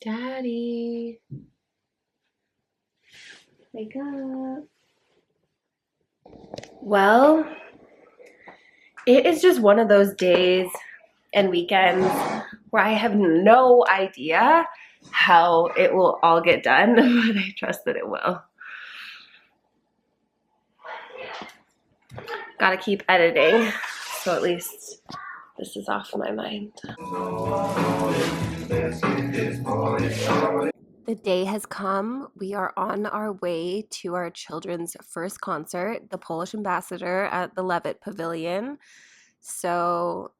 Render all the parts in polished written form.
Daddy, wake up. Well, it is just one of those days and weekends where I have no idea how it will all get done, but I trust that it will. Gotta keep editing, so at least this is off my mind. The day has come. We are on our way to our children's first concert, the Polish Ambassador at the Levitt Pavilion. So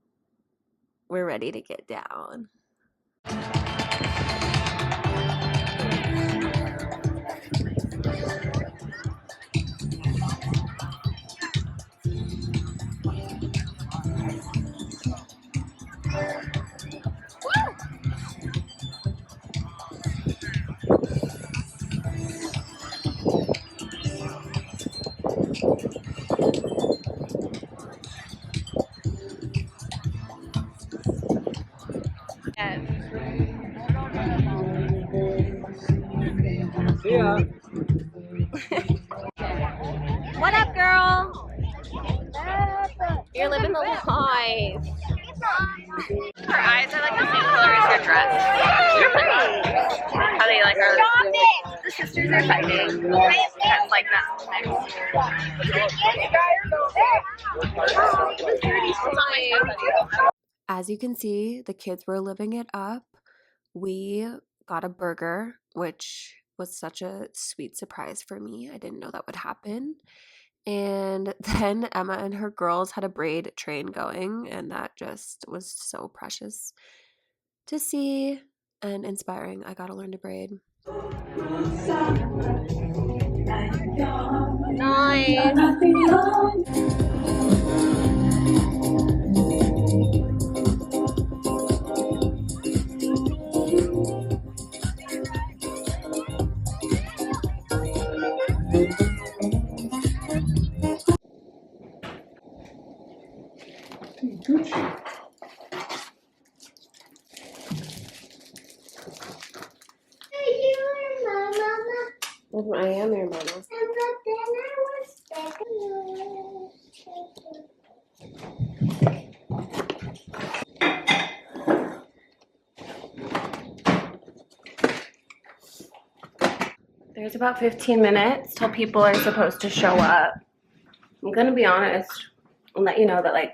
we're ready to get down. Yeah. What up, girl? You're living the life. Her eyes are like the same color as her dress. You're pretty. How they like are. The sisters are fighting. That's like that. As you can see, the kids were living it up. We got a burger, which was such a sweet surprise for me. I didn't know that would happen. And then Emma and her girls had a braid train going, and that just was so precious to see and inspiring. I gotta learn to braid. Nice. Gucci. I am your mama. There's about 15 minutes till people are supposed to show up. I'm gonna be honest and let you know that like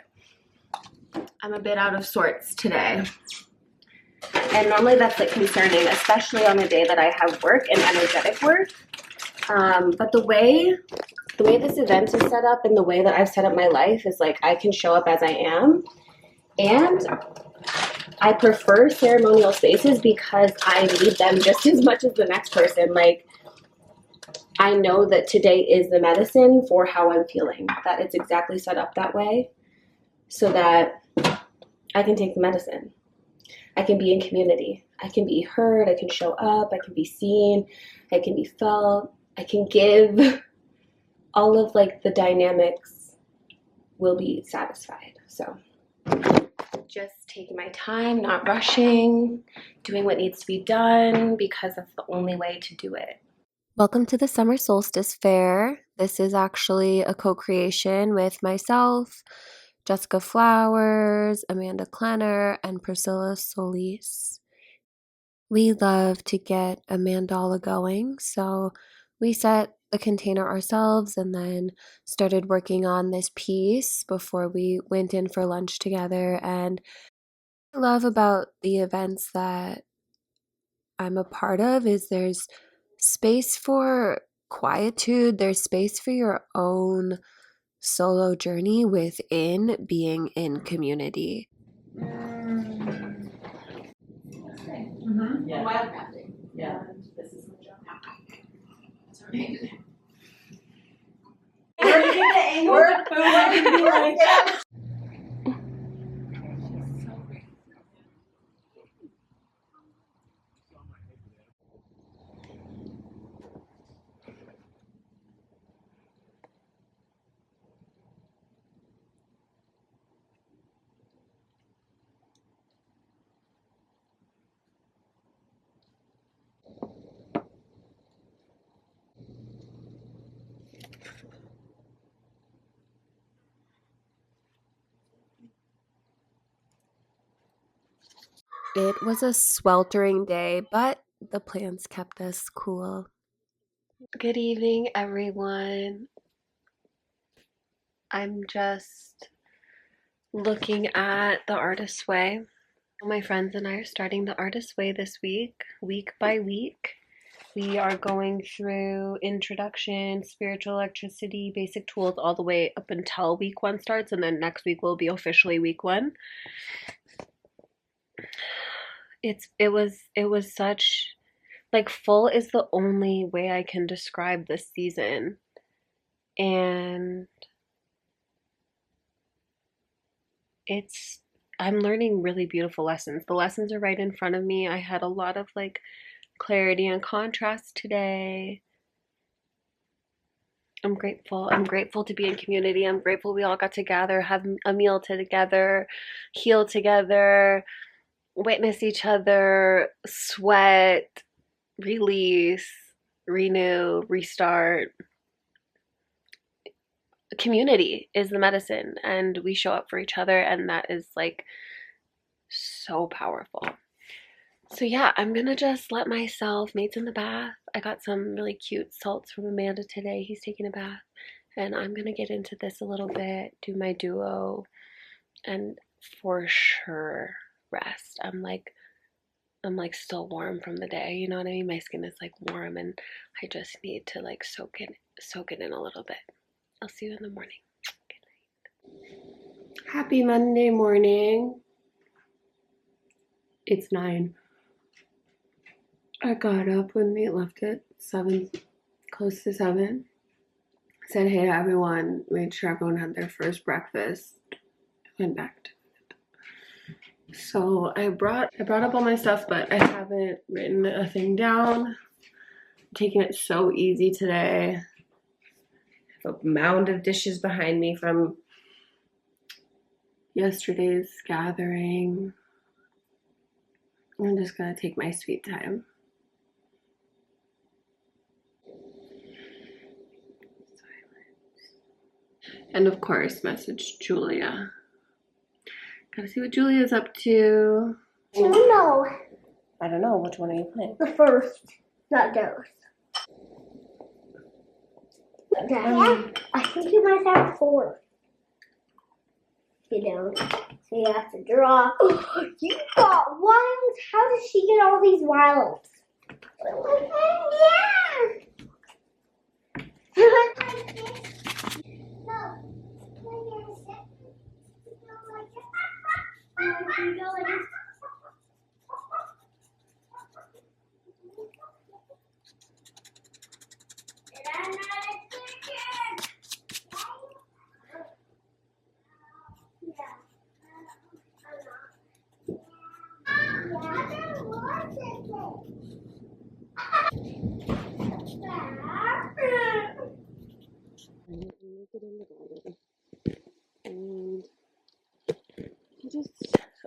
I'm a bit out of sorts today. And normally that's like concerning, especially on the day that I have work and energetic work. But the way this event is set up and the way that I've set up my life is like I can show up as I am. And I prefer ceremonial spaces because I need them just as much as the next person. Like I know that today is the medicine for how I'm feeling, that it's exactly set up that way so that I can take the medicine. I can be in community. I can be heard. I can show up. I can be seen. I can be felt. I can give. All of like the dynamics will be satisfied. So just taking my time, not rushing, doing what needs to be done because that's the only way to do it. Welcome to the Summer Solstice Fair. This is actually a co-creation with myself, Jessica Flowers, Amanda Klenner, and Priscilla Solis. We love to get a mandala going, so we set the container ourselves and then started working on this piece before we went in for lunch together. And what I love about the events that I'm a part of is there's space for quietude, there's space for your own solo journey within being in community. Yeah. Wildcrafting. Yeah. This is my job. That's amazing. Where you get the angle of the food? I can be like, It was a sweltering day, but the plants kept us cool. Good evening, everyone. I'm just looking at the Artist's Way. My friends and I are starting the Artist's Way this week by week. We are going through introduction, spiritual electricity, basic tools, all the way up until week 1 starts, and then next week will be officially week 1. It was such, like, full is the only way I can describe this season. And I'm learning really beautiful lessons. The lessons are right in front of me. I had a lot of like clarity and contrast today. I'm grateful. I'm grateful to be in community. I'm grateful we all got to gather, have a meal together, heal together, witness each other, sweat, release, renew, restart. Community is the medicine, and we show up for each other, and that is like so powerful. So yeah, I'm gonna just let myself, Mate's in the bath. I got some really cute salts from Amanda today. He's taking a bath, and I'm gonna get into this a little bit, do my duo, and for sure rest. I'm like still warm from the day, you know what I mean? My skin is like warm, and I just need to like soak it in a little bit. I'll see you in the morning. Good night. Happy Monday morning. It's 9. I got up when we left at 7, close to 7. Said hey to everyone, made sure everyone had their first breakfast, went back to it. So I brought up all my stuff, but I haven't written a thing down. I'm taking it so easy today. A mound of dishes behind me from yesterday's gathering. I'm just gonna take my sweet time. And of course, message Julia. Gotta see what Julia's up to. I don't know. I don't know. Which one are you playing? The first, not those. I think you might have 4. You know, so you have to draw. You got wilds? How did she get all these wilds?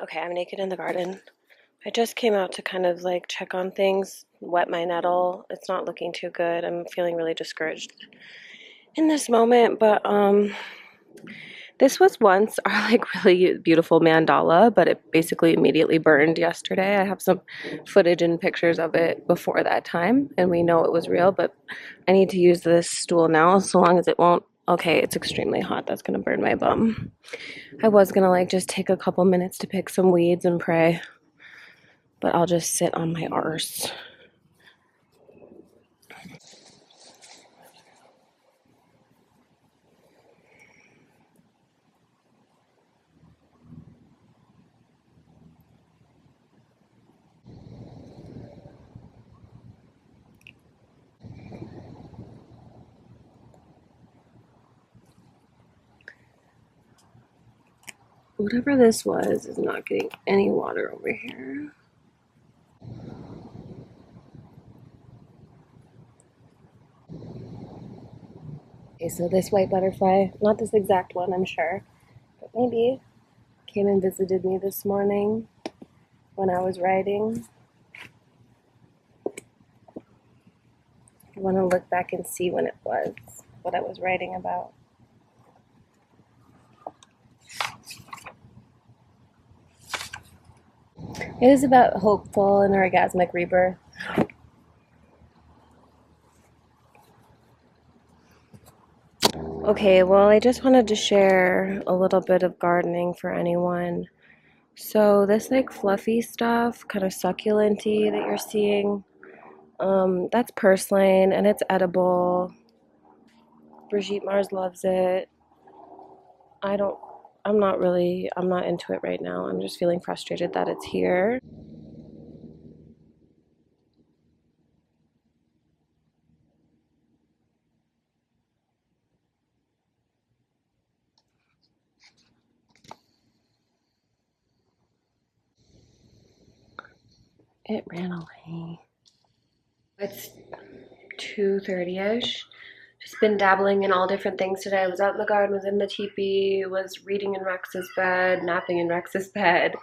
Okay, I'm naked in the garden. I just came out to kind of like check on things, wet my nettle. It's not looking too good. I'm feeling really discouraged in this moment, but this was once our like really beautiful mandala, but it basically immediately burned yesterday. I have some footage and pictures of it before that time, and we know it was real, but I need to use this stool now so long as it won't. Okay, it's extremely hot. That's gonna burn my bum. I was gonna like just take a couple minutes to pick some weeds and pray, but I'll just sit on my arse. Whatever this was is not getting any water over here. Okay, so this white butterfly, not this exact one, I'm sure, but maybe, came and visited me this morning when I was writing. I want to look back and see when it was, what I was writing about. It is about hopeful and orgasmic rebirth. Okay, well, I just wanted to share a little bit of gardening for anyone. So this like fluffy stuff, kind of succulent-y that you're seeing, that's purslane and it's edible. Brigitte Mars loves it. I don't, I'm not into it right now. I'm just feeling frustrated that it's here. It ran away. It's 2:30ish. Just been dabbling in all different things today. I was out in the garden, was in the teepee, was reading in Rex's bed, napping in Rex's bed.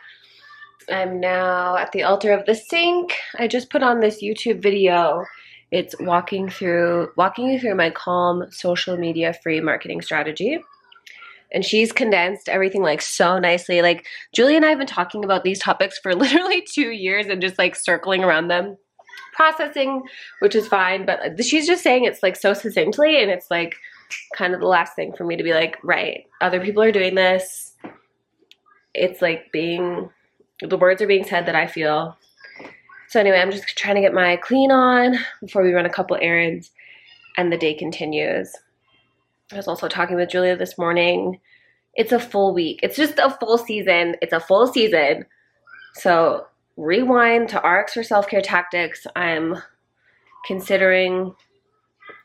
I'm now at the altar of the sink. I just put on this YouTube video. It's walking you through my calm social media free marketing strategy. And she's condensed everything like so nicely. Like Julie and I have been talking about these topics for literally 2 years and just like circling around them, processing, which is fine. But she's just saying it's like so succinctly, and it's like kind of the last thing for me to be like, right, other people are doing this. It's like the words are being said that I feel. So anyway, I'm just trying to get my clean on before we run a couple errands and the day continues. I was also talking with Julia this morning. It's a full week. It's just a full season. It's a full season. So rewind to RX for self-care tactics. I'm considering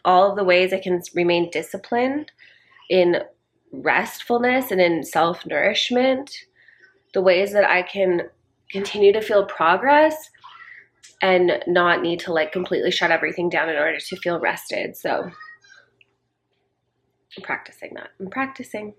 all of the ways I can remain disciplined in restfulness and in self-nourishment, the ways that I can continue to feel progress and not need to like completely shut everything down in order to feel rested. So I'm practicing that. I'm practicing.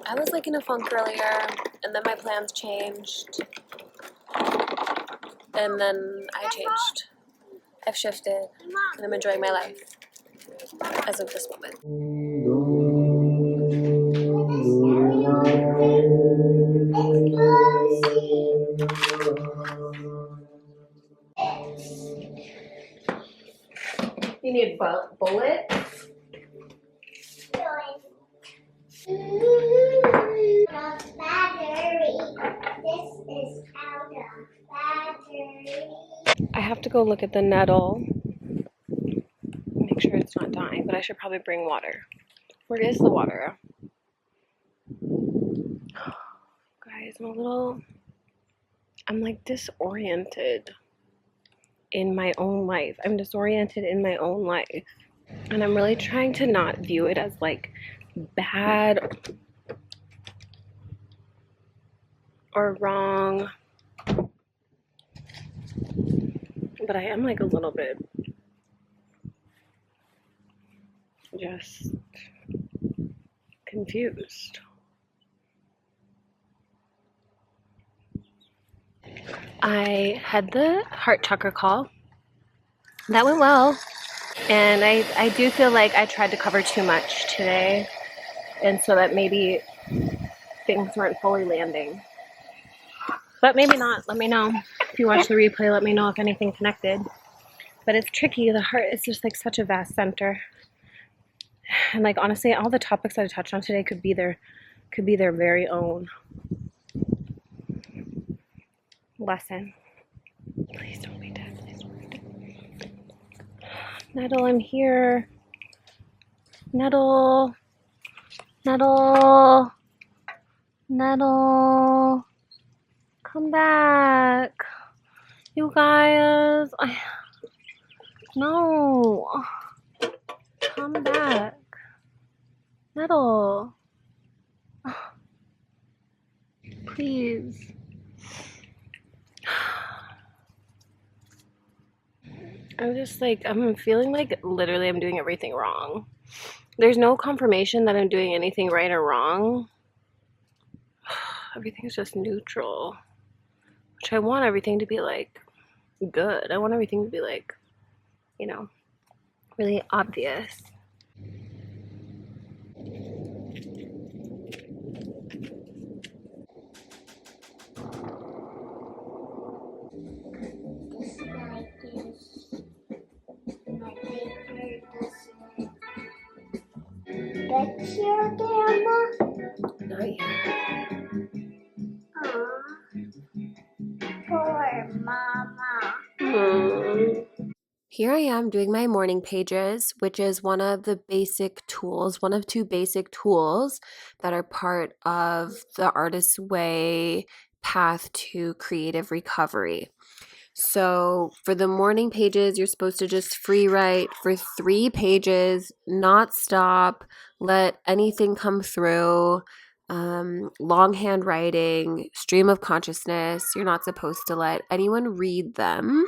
I was like in a funk earlier, and then my plans changed, and then I changed. I've shifted, and I'm enjoying my life as of this moment. You need bullets? I have to go look at the nettle, make sure it's not dying, but I should probably bring water. Where is the water? Guys, I'm like disoriented in my own life. I'm disoriented in my own life. And I'm really trying to not view it as like bad or wrong. But I am like a little bit just confused. I had the heart chakra call. That went well. And I do feel like I tried to cover too much today. And so that maybe things weren't fully landing. But maybe not. Let me know. If you watch the replay, let me know if anything connected. But it's tricky. The heart is just like such a vast center. And like honestly, all the topics that I touched on today could be their very own. lesson. Please don't be dead. Please don't be dead. Nettle, I'm here. Nettle. Nettle. Nettle. Come back. You guys. No. Come back. Nettle. Please. I'm just like, I'm feeling like literally I'm doing everything wrong. There's no confirmation that I'm doing anything right or wrong. Everything's just neutral. Which I want everything to be like good. I want everything to be like, you know, really obvious. This guy is my favorite. That's your grandma? Not yet. Aww. Poor mama. Here I am doing my morning pages, which is one of the basic tools, one of two basic tools that are part of the Artist's Way path to creative recovery. So for the morning pages, you're supposed to just free write for 3 pages, not stop, let anything come through. Longhand writing, stream of consciousness. You're not supposed to let anyone read them.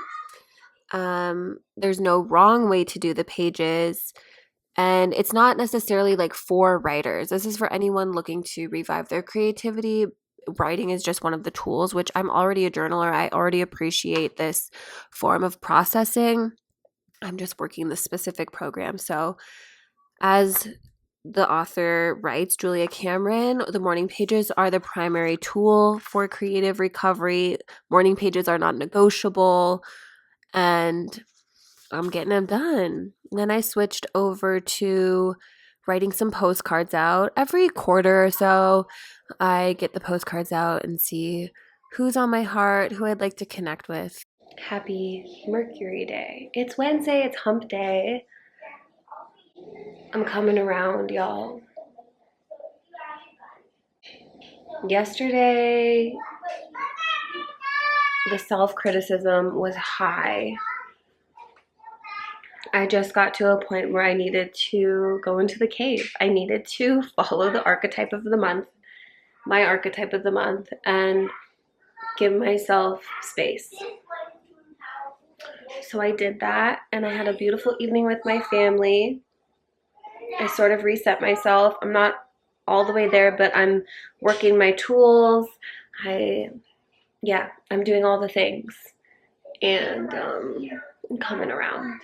There's no wrong way to do the pages. And it's not necessarily like for writers. This is for anyone looking to revive their creativity. Writing is just one of the tools, which I'm already a journaler. I already appreciate this form of processing. I'm just working the specific program. So, as the author writes, Julia Cameron, the morning pages are the primary tool for creative recovery. Morning pages are not negotiable, and I'm getting them done. And then I switched over to writing some postcards out. Every quarter or so, I get the postcards out and see who's on my heart, who I'd like to connect with. Happy Mercury Day. It's Wednesday, it's hump day. I'm coming around, y'all. Yesterday, the self-criticism was high. I just got to a point where I needed to go into the cave. I needed to follow the archetype of the month, my archetype of the month, and give myself space. So I did that, and I had a beautiful evening with my family. I sort of reset myself. I'm not all the way there, but I'm working my tools. I'm doing all the things, and I'm coming around.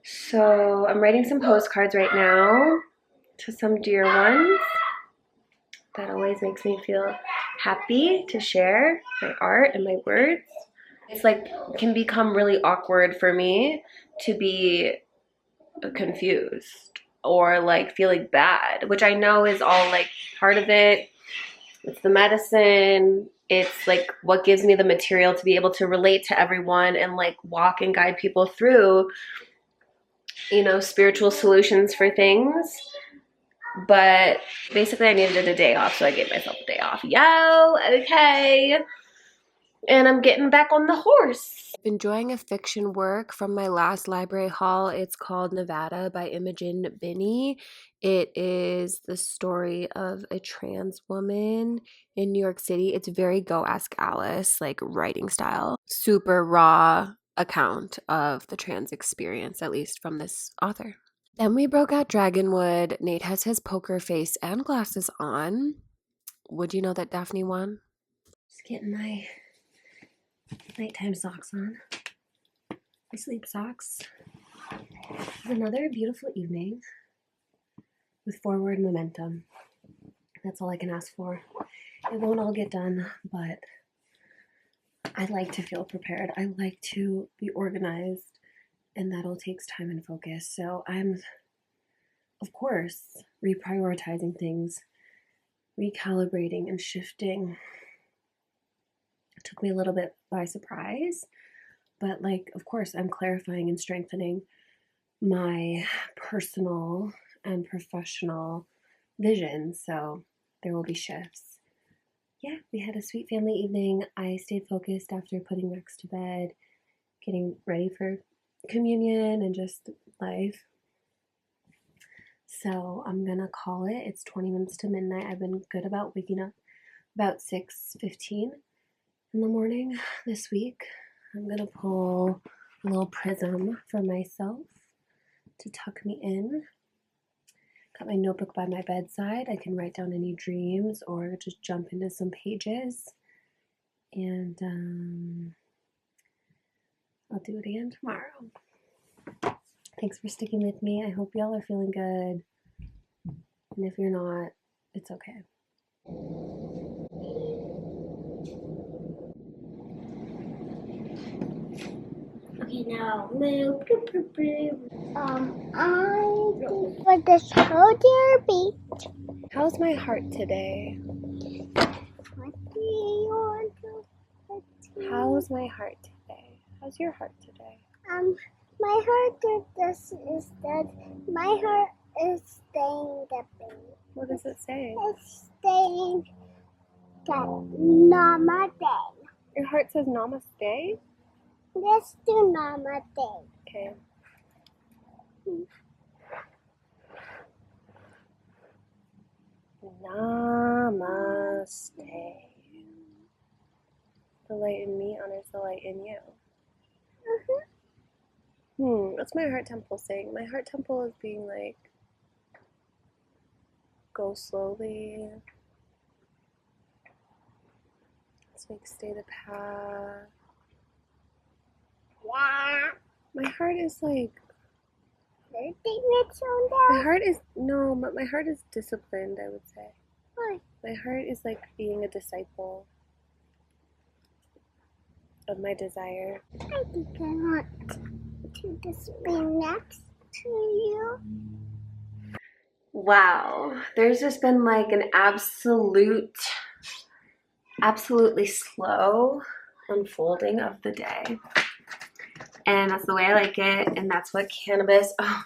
So I'm writing some postcards right now to some dear ones. That always makes me feel happy to share my art and my words. It's like, can become really awkward for me to be confused or like feeling bad, which I know is all like part of it. It's the medicine. It's like what gives me the material to be able to relate to everyone and like walk and guide people through, you know, spiritual solutions for things. But basically I needed a day off, so I gave myself a day off. Yo, okay. And I'm getting back on the horse. Enjoying a fiction work from my last library haul. It's called Nevada by Imogen Binney. It is the story of a trans woman in New York City. It's very Go Ask Alice, like writing style. Super raw account of the trans experience, at least from this author. Then we broke out Dragonwood. Nate has his poker face and glasses on. Would you know that Daphne won? Just getting my nighttime socks on. My sleep socks. It's another beautiful evening with forward momentum. That's all I can ask for. It won't all get done, but I like to feel prepared. I like to be organized, and that all takes time and focus. So I'm, of course, reprioritizing things, recalibrating and shifting It took me a little bit by surprise, but like, of course, I'm clarifying and strengthening my personal and professional vision, so there will be shifts. Yeah, we had a sweet family evening. I stayed focused after putting Max to bed, getting ready for communion and just life. So I'm gonna call it. It's 20 minutes to midnight. I've been good about waking up about 6:15 in the morning this week. I'm gonna pull a little prism for myself to tuck me in. Got my notebook by my bedside. I can write down any dreams or just jump into some pages. And I'll do it again tomorrow. Thanks for sticking with me. I hope y'all are feeling good. And if you're not, it's okay. Okay, now move. For the shoulder beat. How's my heart today? What do you want to? How's my heart today? How's your heart today? My heart is that my heart is staying the same. What does it say? It's staying that namaste. Your heart says namaste? Let's do namaste. Okay. Namaste. The light in me honors the light in you. What's my heart temple saying? My heart temple is being like, go slowly. It's like, stay the path. Yeah. My heart is like, Take it down. my heart is, no, but my heart is disciplined, I would say. Why? My heart is like being a disciple of my desire. I think I want to just be next to you. Wow, there's just been like an absolutely slow unfolding of the day. And that's the way I like it, and that's what cannabis, that's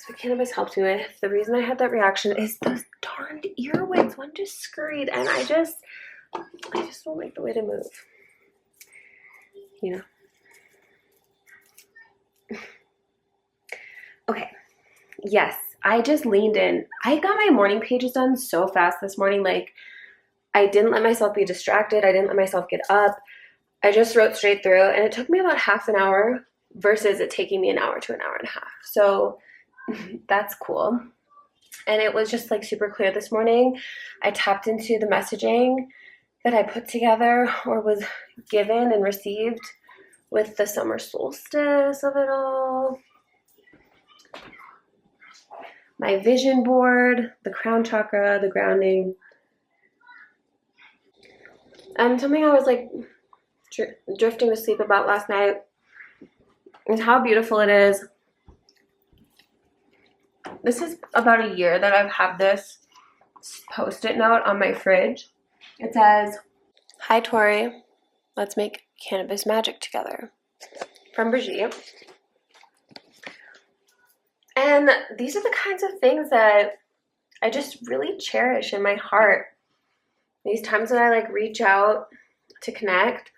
what cannabis helped me with. The reason I had that reaction is those darned earwigs. One just scurried, and I just don't like the way to move. You know? Okay. Yes, I just leaned in. I got my morning pages done so fast this morning. Like, I didn't let myself be distracted. I didn't let myself get up. I just wrote straight through, and it took me about half an hour versus it taking me an hour to an hour and a half. So that's cool. And it was just like super clear this morning. I tapped into the messaging that I put together or was given and received with the summer solstice of it all. My vision board, the crown chakra, the grounding. And something I was like drifting to sleep about last night is how beautiful it is. This is about a year that I've had this post-it note on my fridge. It says, "Hi Tori, let's make cannabis magic together." From Brigitte. And these are the kinds of things that I just really cherish in my heart. These times that I like reach out to connect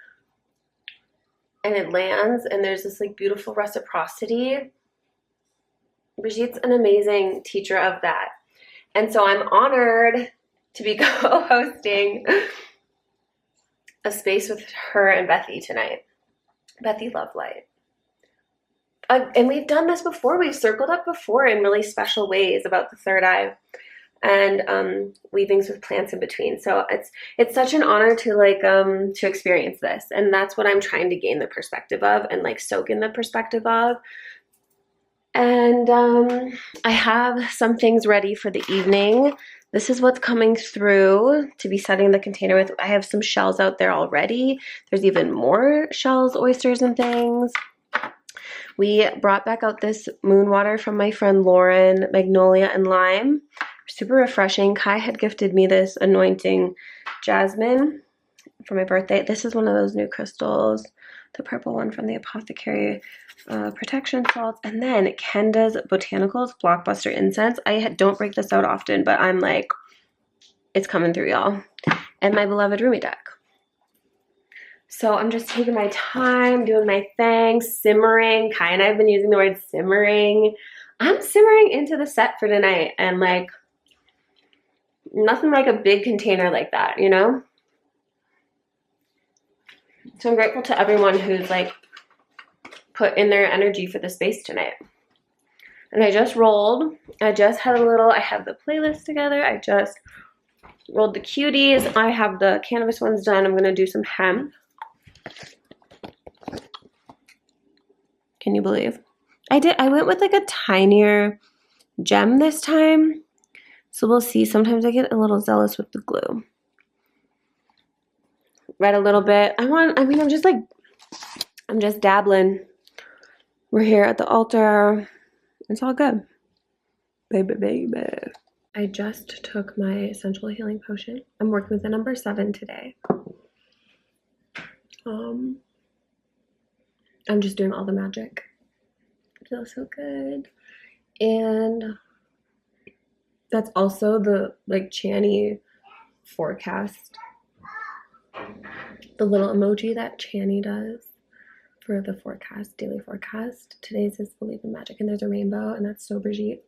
and it lands and there's this like beautiful reciprocity. Brigitte's an amazing teacher of that. And so I'm honored to be co-hosting a space with her and Bethy tonight. Bethy Lovelight. And we've done this before. We've circled up before in really special ways about the third eye and weavings with plants in between. So it's such an honor to like to experience this, and that's what I'm trying to gain the perspective of and like soak in the perspective of. And I have some things ready for the evening. This is what's coming through to be setting the container with. I have some shells out there already. There's even more shells, oysters, and things. We brought back out this moon water from my friend Lauren, Magnolia and Lime. Super refreshing. Kai had gifted me this anointing jasmine for my birthday. This is one of those new crystals, the purple one from the Apothecary protection salts. And then Kenda's Botanicals Blockbuster Incense. I don't break this out often, but I'm like, it's coming through, y'all. And my beloved Rumi deck. So I'm just taking my time, doing my thing, simmering. Kai and I have been using the word simmering. I'm simmering into the set for tonight, and like nothing like a big container like that, you know? So I'm grateful to everyone who's like put in their energy for the space tonight. And I just rolled. I just had a little, I have the playlist together. I just rolled the cuties. I have the cannabis ones done. I'm going to do some hemp. Can you believe? I went with like a tinier gem this time. So we'll see. Sometimes I get a little zealous with the glue. Read a little bit. I'm just dabbling. We're here at the altar. It's all good. Baby, baby. I just took my essential healing potion. I'm working with the number 7 today. I'm just doing all the magic. It feels so good. And that's also the like Chani forecast. The little emoji that Chani does for the forecast, daily forecast. Today's is Believe in Magic, and there's a rainbow, and that's so Brigitte.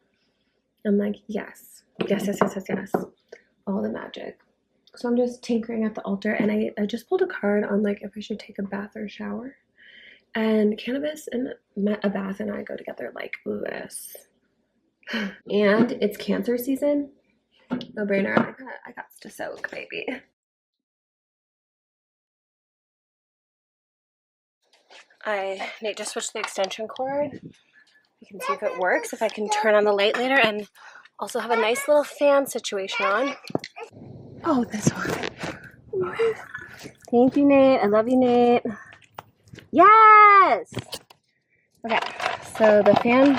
I'm like, yes. All the magic. So I'm just tinkering at the altar, and I just pulled a card on like if I should take a bath or shower. And cannabis and a bath and I go together like this. And it's Cancer season. No brainer. I got to soak, baby. Nate just switched the extension cord. You can see if it works, if I can turn on the light later, and also have a nice little fan situation on. Oh, this one. Thank you, Nate. I love you, Nate. Yes! Okay, so the fan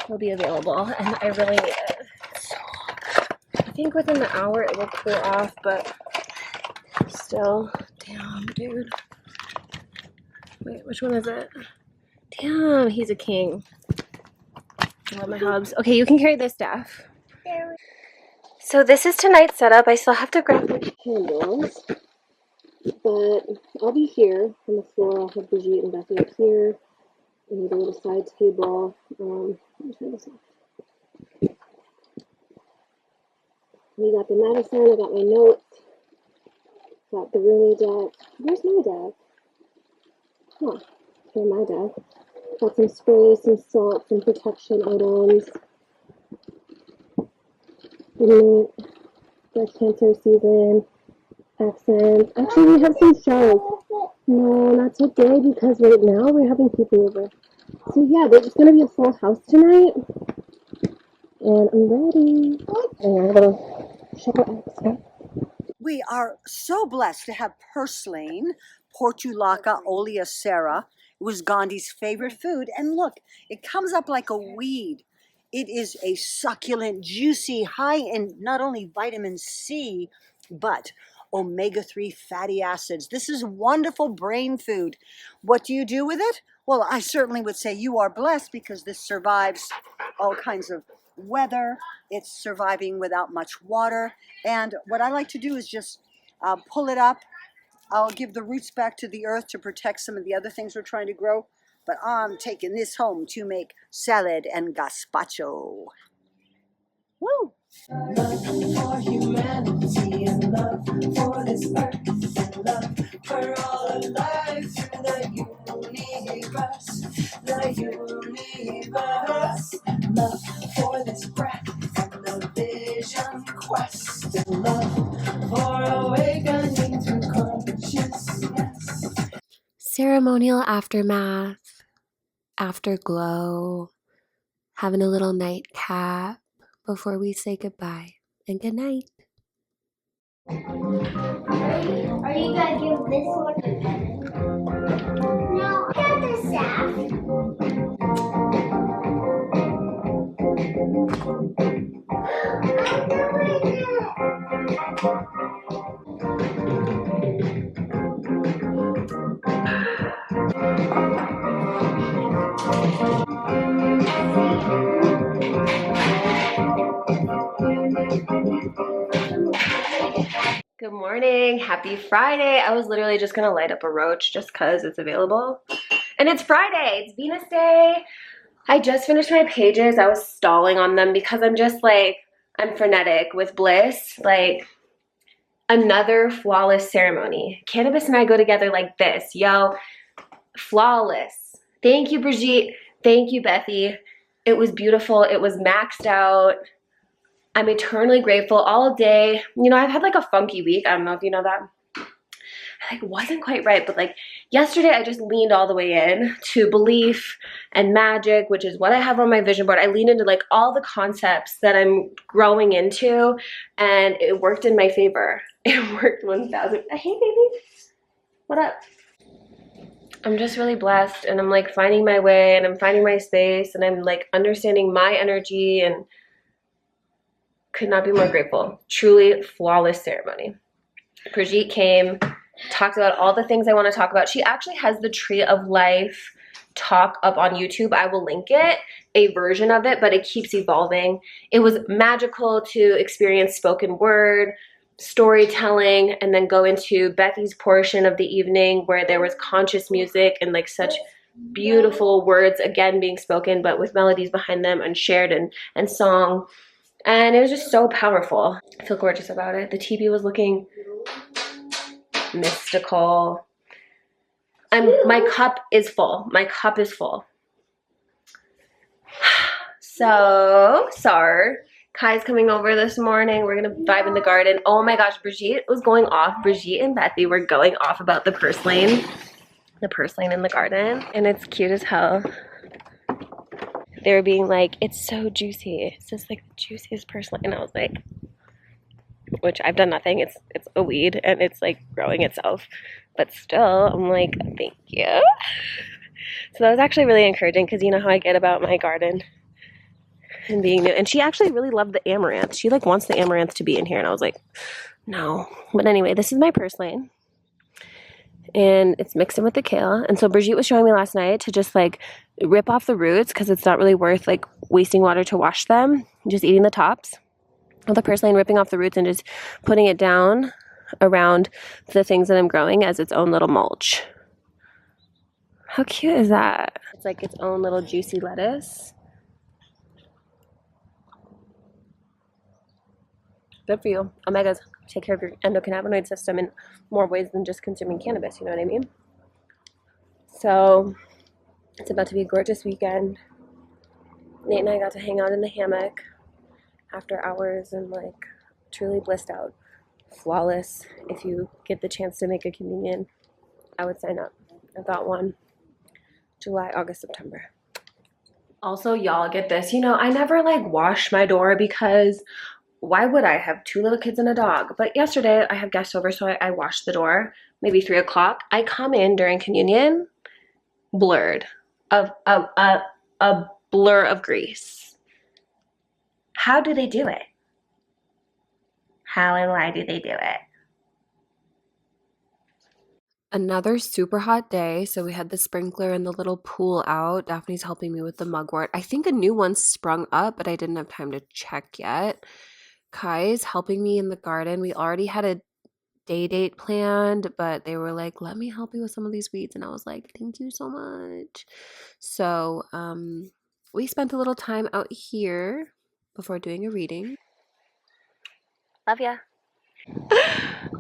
will be available, and I really need it. So, I think within the hour it will cool off, but still, damn, dude. Wait, which one is it? Damn, he's a king. I love my hubs. Okay, you can carry this stuff. So this is tonight's setup. I still have to grab the candles, but I'll be here on the floor. I'll have Brigitte and Becky up here. And a little side table. Let me turn this off. We got the medicine. I got my notes. Got the Rumi deck. Where's my deck? Huh. Here's my deck. Got some sprays, some salts, some protection items. The Cancer season. Accents. Actually, we have some shells. No, not today because right now we're having people over. So yeah, it's going to be a full house tonight. And I'm ready. And I'm going to check out X. We are so blessed to have purslane, Portulaca oleacera. It was Gandhi's favorite food. And look, it comes up like a weed. It is a succulent, juicy, high in not only vitamin C, but omega-3 fatty acids. This is wonderful brain food. What do you do with it? Well, I certainly would say you are blessed because this survives all kinds of weather. It's surviving without much water. And what I like to do is just pull it up. I'll give the roots back to the earth to protect some of the other things we're trying to grow. But I'm taking this home to make salad and gazpacho. Woo! Love for humanity and love for this earth and love for all of life through the universe. Love for this breath and the vision quest and love for awakening through consciousness. Ceremonial aftermath, afterglow, having a little nightcap before we say goodbye and good night. Are you gonna give this one to Devin? No, I got the staff. I'm doing it. morning. Happy Friday. I was literally just gonna light up a roach just cause it's available. And it's Friday, it's Venus Day. I just finished my pages. I was stalling on them because I'm just like, I'm frenetic with bliss. Like, another flawless ceremony. Cannabis and I go together like this, yo. Flawless. Thank you, Brigitte. Thank you, Bethy. It was beautiful. It was maxed out. I'm eternally grateful all day. You know, I've had like a funky week. I don't know if you know that. I like wasn't quite right, but like yesterday I just leaned all the way in to belief and magic, which is what I have on my vision board. I leaned into like all the concepts that I'm growing into, and it worked in my favor. It worked 1,000. Hey, baby. What up? I'm just really blessed, and I'm like finding my way, and I'm finding my space, and I'm like understanding my energy, and could not be more grateful. Truly flawless ceremony. Brigitte came, talked about all the things I want to talk about. She actually has the Tree of Life talk up on YouTube. I will link it, a version of it, but it keeps evolving. It was magical to experience spoken word, storytelling, and then go into Bethy's portion of the evening where there was conscious music and like such beautiful words again being spoken, but with melodies behind them and shared and song. And it was just so powerful. I feel gorgeous about it. The TV was looking mystical. My cup is full. My cup is full. So, Kai's coming over this morning. We're gonna vibe in the garden. Oh my gosh, Brigitte was going off. Brigitte and Bethy were going off about the purslane. The purslane in the garden. And it's cute as hell. They were being like, it's so juicy. It's just like the juiciest purslane. And I was like, which I've done nothing. It's a weed and it's like growing itself. But still, I'm like, thank you. So that was actually really encouraging because you know how I get about my garden and being new. And she actually really loved the amaranth. She like wants the amaranth to be in here. And I was like, no. But anyway, this is my purslane. And it's mixed in with the kale. And so Brigitte was showing me last night to just like rip off the roots because it's not really worth like wasting water to wash them. Just eating the tops of the purslane, ripping off the roots and just putting it down around the things that I'm growing as its own little mulch. How cute is that? It's like its own little juicy lettuce. Good for you. Omegas take care of your endocannabinoid system in more ways than just consuming cannabis, you know what I mean? So it's about to be a gorgeous weekend. Nate and I got to hang out in the hammock after hours and like truly blissed out. Flawless. If you get the chance to make a communion, I would sign up. I've got one July, August, September. Also, y'all get this. You know, I never like wash my door because why would I have 2 little kids and a dog? But yesterday I have guests over, so I washed the door, maybe 3 o'clock. I come in during communion, blurred, of a blur of grease. How do they do it? How and why do they do it? Another super hot day. So we had the sprinkler and the little pool out. Daphne's helping me with the mugwort. I think a new one sprung up, but I didn't have time to check yet. Kai's helping me in the garden. We already had a day date planned, but they were like, let me help you with some of these weeds. And I was like, thank you so much. So we spent a little time out here before doing a reading. Love ya.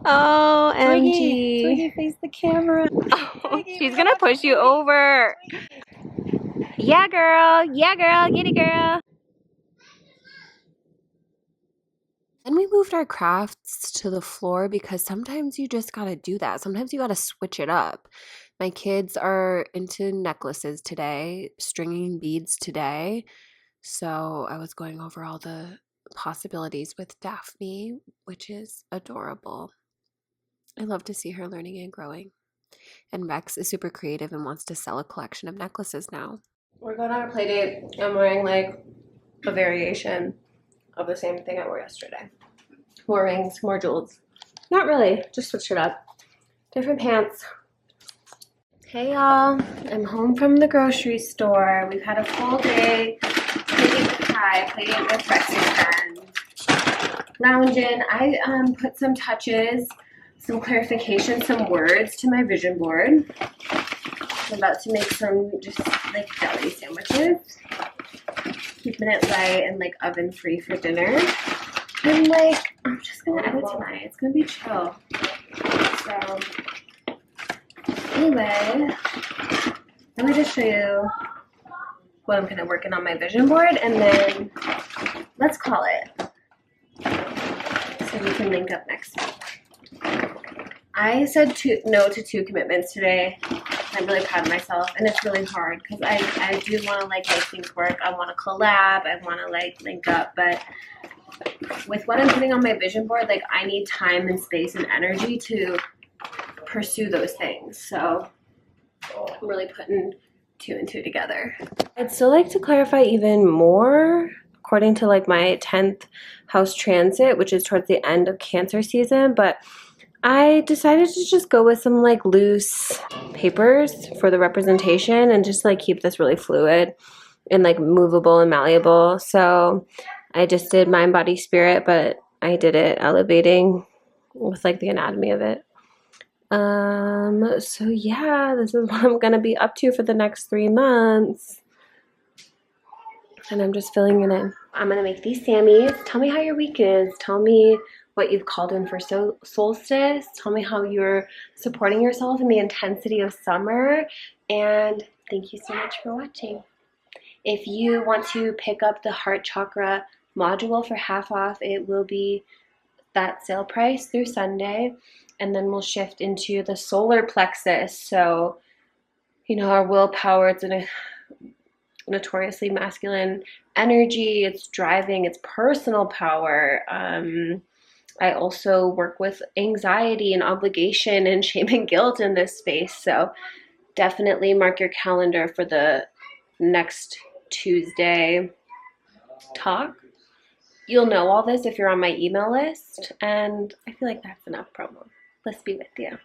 Oh, MG. Twiggy, face the camera. Oh, she's gonna push you over. Yeah, girl. Yeah, girl. Get it, girl. Then we moved our crafts to the floor because sometimes you just gotta do that. Sometimes you gotta switch it up. My kids are into necklaces today, stringing beads today. So I was going over all the possibilities with Daphne, which is adorable. I love to see her learning and growing. And Rex is super creative and wants to sell a collection of necklaces now. We're going on a play date. I'm wearing like a variation of the same thing I wore yesterday. More rings, more jewels. Not really, just switched it up. Different pants. Hey y'all, I'm home from the grocery store. We've had a full day. Playing with Kai, playing with Rex and friends. Lounging. I put some touches some clarification, some words to my vision board. I'm about to make some just like deli sandwiches, keeping it light and like oven free for dinner. And like, I'm just gonna edit tonight. It's gonna be chill. So anyway, let me just show you what I'm kind of working on my vision board, and then let's call it so we can link up next week. I said no to 2 commitments today. I'm really proud of myself, and it's really hard because I do want to like make things work. I want to collab. I want to like link up, but with what I'm putting on my vision board, like I need time and space and energy to pursue those things. So I'm really putting 2 and 2 together. I'd still like to clarify even more according to like my 10th house transit, which is towards the end of Cancer season, but I decided to just go with some like loose papers for the representation and just like keep this really fluid and like movable and malleable. So I just did mind, body, spirit, but I did it elevating with like the anatomy of it. So yeah, this is what I'm gonna be up to for the next 3 months. And I'm just filling it in. I'm gonna make these Sammys. Tell me how your week is. Tell me what you've called in for solstice. Tell me how you're supporting yourself in the intensity of summer. And thank you so much for watching. If you want to pick up the heart chakra module for half off, it will be that sale price through Sunday. And then we'll shift into the solar plexus. So, you know, our willpower, it's a notoriously masculine energy. It's driving, it's personal power. I also work with anxiety and obligation and shame and guilt in this space. So definitely mark your calendar for the next Tuesday talk. You'll know all this if you're on my email list. And I feel like that's enough promo. Let's be with you.